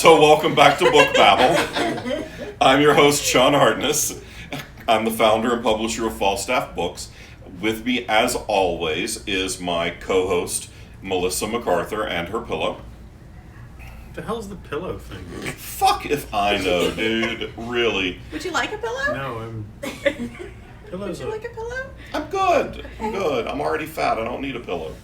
So welcome back to Book Babble. I'm your host, Sean Hartness. I'm the founder and publisher of Falstaff Books. With me, as always, is my co-host, Melissa McArthur, and her pillow. The hell's the pillow thing? Fuck if I know, dude. Really. Would you like a pillow? No, I'm... Would you like a pillow? I'm good. I'm already fat. I don't need a pillow.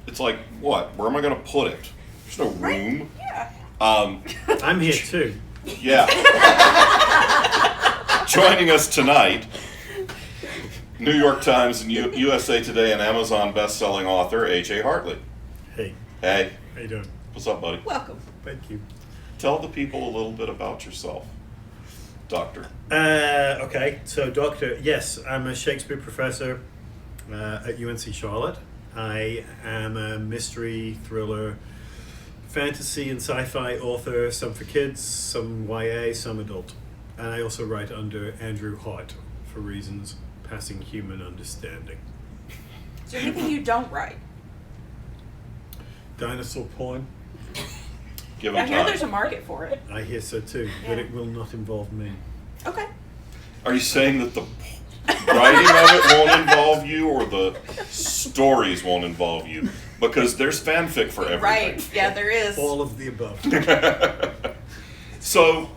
It's like, what? Where am I going to put it? There's no room. Yeah. I'm here too. Yeah. Joining us tonight, New York Times and USA Today and Amazon best-selling author A.J. Hartley. Hey. Hey. How you doing? What's up, buddy? Welcome. Thank you. Tell the people a little bit about yourself, Doctor. Okay, so Doctor, yes, I'm a Shakespeare professor at UNC Charlotte. I am a mystery, thriller, fantasy and sci-fi author, some for kids, some YA, some adult. And I also write under Andrew Hart for reasons passing human understanding. Is there anything you don't write? Dinosaur porn? Give I him hear time. there's a market for it. I hear so too, but it will not involve me. Okay. Are you saying that the writing of it won't involve you, or the stories won't involve you? Because there's fanfic for everything. Right. Yeah, there is. All of the above. So,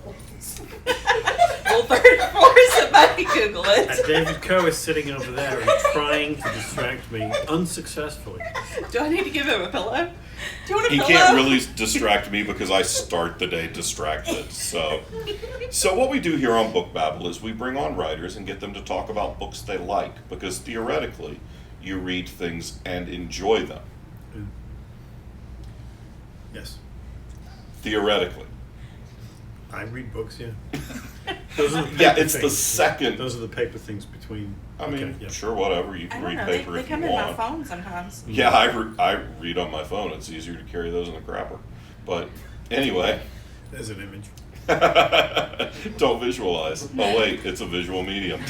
Well, first, somebody Google it. David Coe is sitting over there and trying to distract me unsuccessfully. Do I need to give him a pillow? Do you want a he pillow? can't really distract me because I start the day distracted. So what we do here on Book Babble is we bring on writers and get them to talk about books they like, because theoretically, you read things and enjoy them. Yes. Theoretically. I read books, yeah. Those are the paper Yeah, it's the things. second. Those are the paper things between. I mean, okay, yeah. sure, whatever. You I can don't read know. paper They if come you in my want. phone sometimes. Yeah, I read on my phone. It's easier to carry those in the crapper. But anyway. There's an image. Don't visualize. Oh wait, it's a visual medium.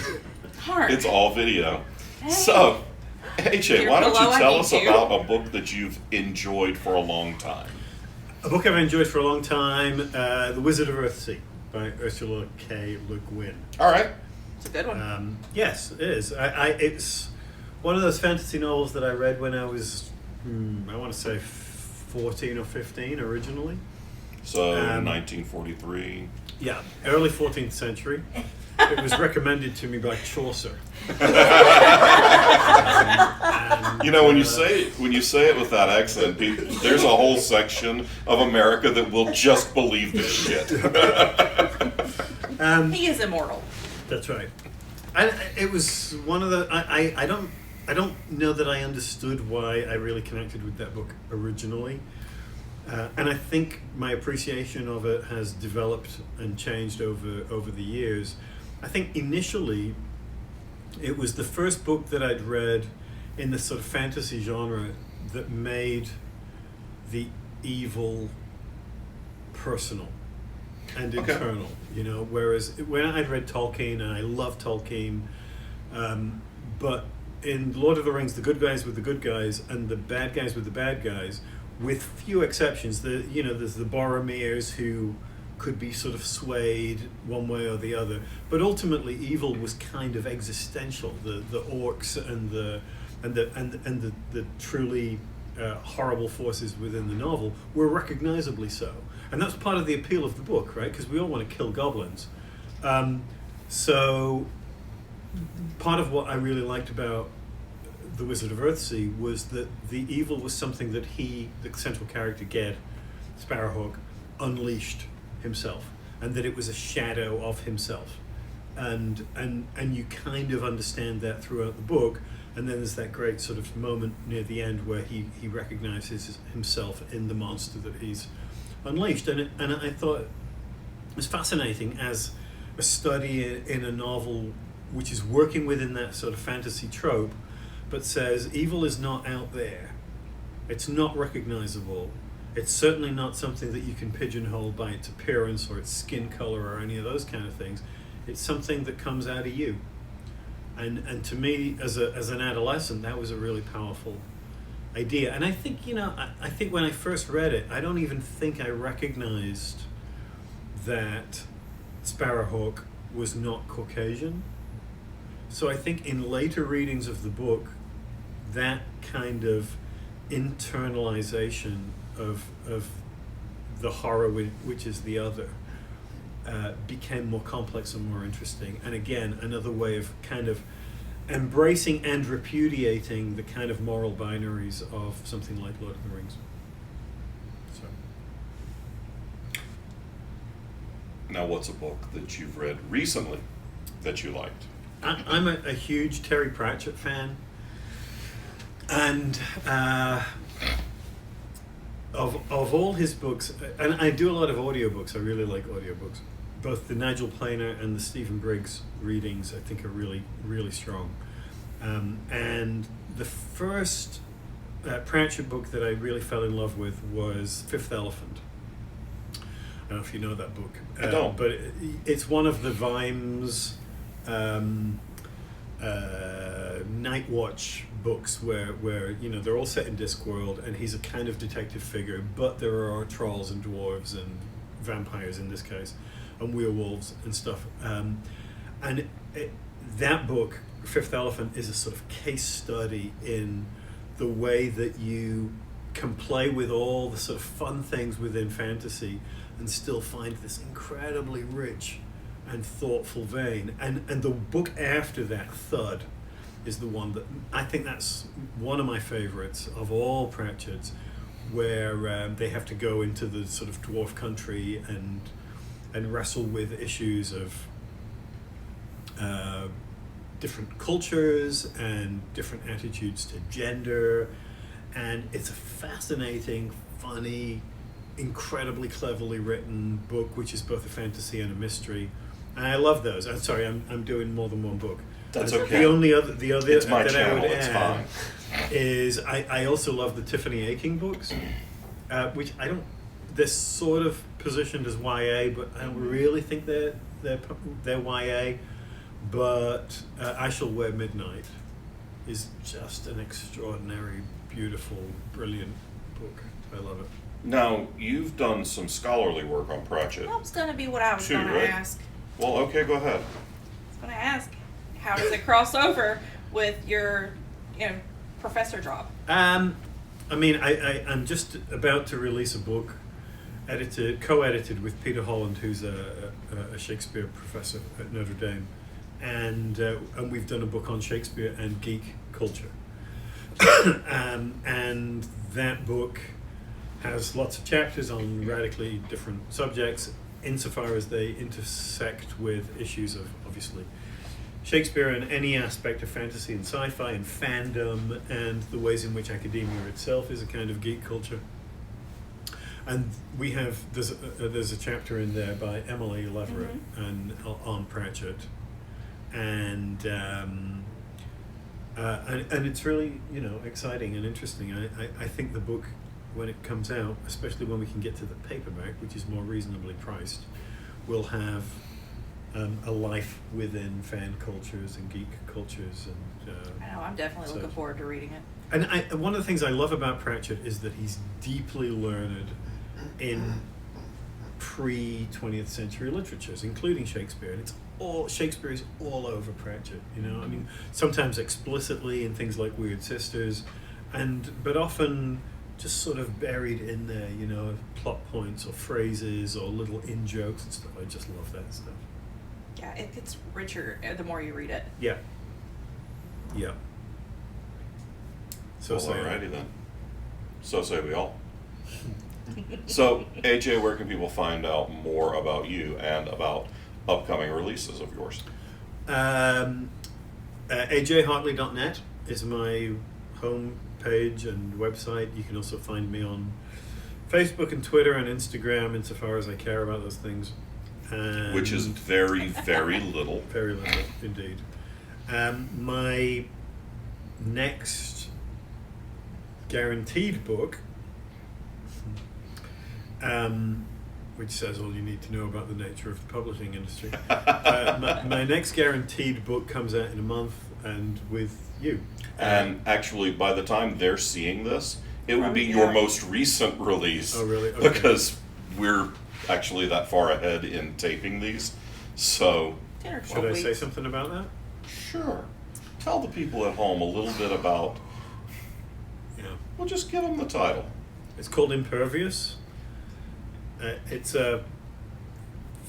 Hard. It's all video. Hey. So, AJ, Your why don't pillow, you I tell need us you. about a book that you've enjoyed for a long time? A book I've enjoyed for a long time, The Wizard of Earthsea by Ursula K. Le Guin. All right. It's a good one. Yes, it is. It's one of those fantasy novels that I read when I was, I want to say 14 or 15 originally. So, 1943. Yeah, early 14th century. It was recommended to me by Chaucer. You know, when you say it with that accent, there's a whole section of America that will just believe this shit. He is immortal. That's right. It was one of the. I don't know that I understood why I really connected with that book originally, and I think my appreciation of it has developed and changed over the years. I think initially, it was the first book that I'd read in the sort of fantasy genre that made the evil personal and Okay. internal, you know, whereas when I'd read Tolkien, and I love Tolkien, but in Lord of the Rings, the good guys were the good guys and the bad guys were the bad guys, with few exceptions. There's the Boromirs who could be sort of swayed one way or the other, but ultimately evil was kind of existential. The orcs and the truly horrible forces within the novel were recognizably so. And that's part of the appeal of the book, right? Because we all want to kill goblins. So part of what I really liked about The Wizard of Earthsea was that the evil was something that he, the central character, Ged, Sparrowhawk, unleashed himself, and that it was a shadow of himself. And you kind of understand that throughout the book. And then there's that great sort of moment near the end where he recognizes himself in the monster that he's unleashed. And I thought it was fascinating as a study in a novel which is working within that sort of fantasy trope, but says evil is not out there. It's not recognizable. It's certainly not something that you can pigeonhole by its appearance or its skin color or any of those kind of things. It's something that comes out of you. And to me, as an adolescent, that was a really powerful idea. And I think, I think when I first read it, I don't even think I recognized that Sparrowhawk was not Caucasian. So I think in later readings of the book, that kind of internalization of the horror, which is the other, became more complex and more interesting. And again, another way of kind of embracing and repudiating the kind of moral binaries of something like Lord of the Rings. So. Now, what's a book that you've read recently that you liked? I'm a huge Terry Pratchett fan, and of all his books, and I do a lot of audiobooks. I really like audiobooks. Both the Nigel Planer and the Stephen Briggs readings, I think, are really, really strong. And the first Pratchett book that I really fell in love with was Fifth Elephant. I don't know if you know that book. I don't. But it's one of the Vimes Night Watch books where they're all set in Discworld, and he's a kind of detective figure, but there are trolls and dwarves and vampires in this case, and werewolves and stuff. That book, Fifth Elephant, is a sort of case study in the way that you can play with all the sort of fun things within fantasy and still find this incredibly rich and thoughtful vein. And the book after that, Thud, is the one that I think that's one of my favorites of all Pratchett's, where they have to go into the sort of dwarf country and wrestle with issues of different cultures and different attitudes to gender. And it's a fascinating, funny, incredibly cleverly written book, which is both a fantasy and a mystery. And I love those. I'm sorry, I'm doing more than one book. That's okay. The other It's my that channel, I would it's add fine. is I also love the Tiffany Aching books, which I don't. They're sort of positioned as YA, but I don't really think they're YA. But I Shall Wear Midnight is just an extraordinary, beautiful, brilliant book. I love it. Now, you've done some scholarly work on Pratchett. That was going to be what I was Too, going right? to ask. Well, okay, go ahead. I was going to ask, how does it cross over with your, professor job? I'm just about to release a book, co-edited with Peter Holland, who's a Shakespeare professor at Notre Dame, and we've done a book on Shakespeare and geek culture, and that book has lots of chapters on radically different subjects, insofar as they intersect with issues of, obviously, Shakespeare and any aspect of fantasy and sci-fi and fandom, and the ways in which academia itself is a kind of geek culture. And we have there's a chapter in there by Emily Leverett and on Pratchett, and it's really exciting and interesting. I think the book, when it comes out, especially when we can get to the paperback, which is more reasonably priced, will have a life within fan cultures and geek cultures. And I know, I'm definitely looking forward to reading it. And one of the things I love about Pratchett is that he's deeply learned in pre-20th century literatures, including Shakespeare. And Shakespeare is all over Pratchett, I mean, sometimes explicitly in things like Weird Sisters, but often just sort of buried in there, plot points or phrases or little in-jokes and stuff. I just love that stuff. Yeah, it gets richer the more you read it. Yeah. So Well, alrighty then. So say we all. So, AJ, where can people find out more about you and about upcoming releases of yours? AJHartley.net is my home page and website. You can also find me on Facebook and Twitter and Instagram, insofar as I care about those things. Which is very, very little. Very little, indeed. My next guaranteed book, which says all you need to know about the nature of the publishing industry. My next guaranteed book comes out in a month. and with you. And actually, by the time they're seeing this, it will be Right, your yeah. most recent release. Oh, really? Okay. Because we're actually that far ahead in taping these. So, 10 or 12 Should I weeks. say something about that? sure. Tell the people at home a little bit about, Yeah. well, just give them the title. It's called Impervious. It's a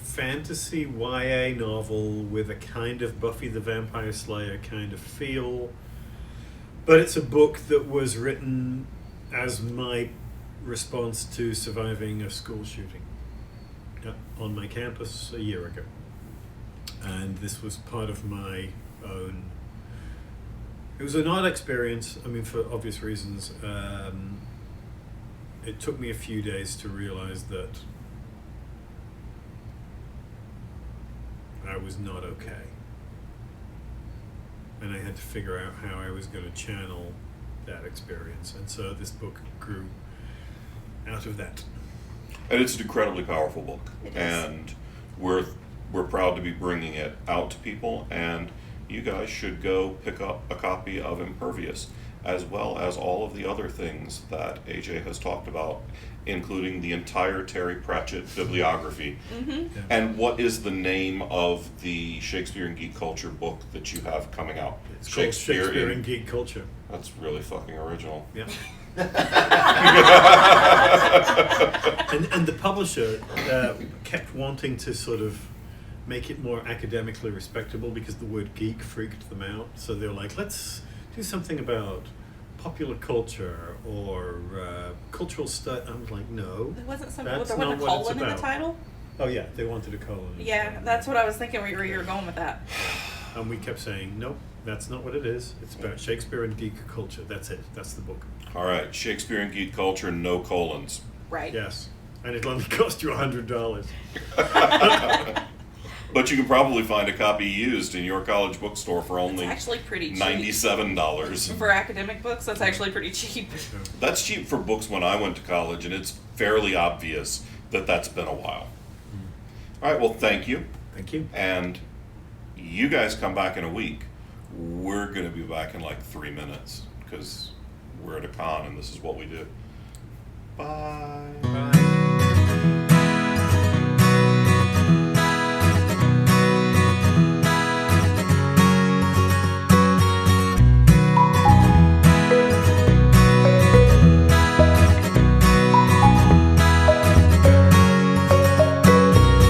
fantasy YA novel with a kind of Buffy the Vampire Slayer kind of feel. But it's a book that was written as my response to surviving a school shooting on my campus a year ago. And this was part of my own. It was an odd experience, I mean, for obvious reasons. It took me a few days to realize that I was not okay. And I had to figure out how I was going to channel that experience. And so this book grew out of that. And it's an incredibly powerful book. It is. And we're proud to be bringing it out to people. And you guys should go pick up a copy of Impervious, as well as all of the other things that AJ has talked about, including the entire Terry Pratchett bibliography. Mm-hmm. Yeah. And what is the name of the Shakespeare and Geek Culture book that you have coming out? It's called Shakespeare and Geek Culture. That's really fucking original. Yeah. and the publisher kept wanting to sort of make it more academically respectable because the word geek freaked them out. So they're like, let's do something about popular culture or cultural stuff. I'm like, no. There wasn't some. That's There wasn't a not what it's colon in the about. title. Oh yeah, they wanted a colon. Yeah, that's what I was thinking. Where you were going with that. And we kept saying, nope, that's not what it is. It's about Shakespeare and geek culture. That's it. That's the book. All right, Shakespeare and Geek Culture, no colons. Right. Yes. And it'll only cost you $100. But you can probably find a copy used in your college bookstore for It's only actually pretty cheap. $97. For academic books, that's actually pretty cheap. That's cheap for books when I went to college, and it's fairly obvious that that's been a while. All right, well, thank you. Thank you. And you guys come back in a week. We're going to be back in like 3 minutes because we're at a con and this is what we do. Bye. Bye.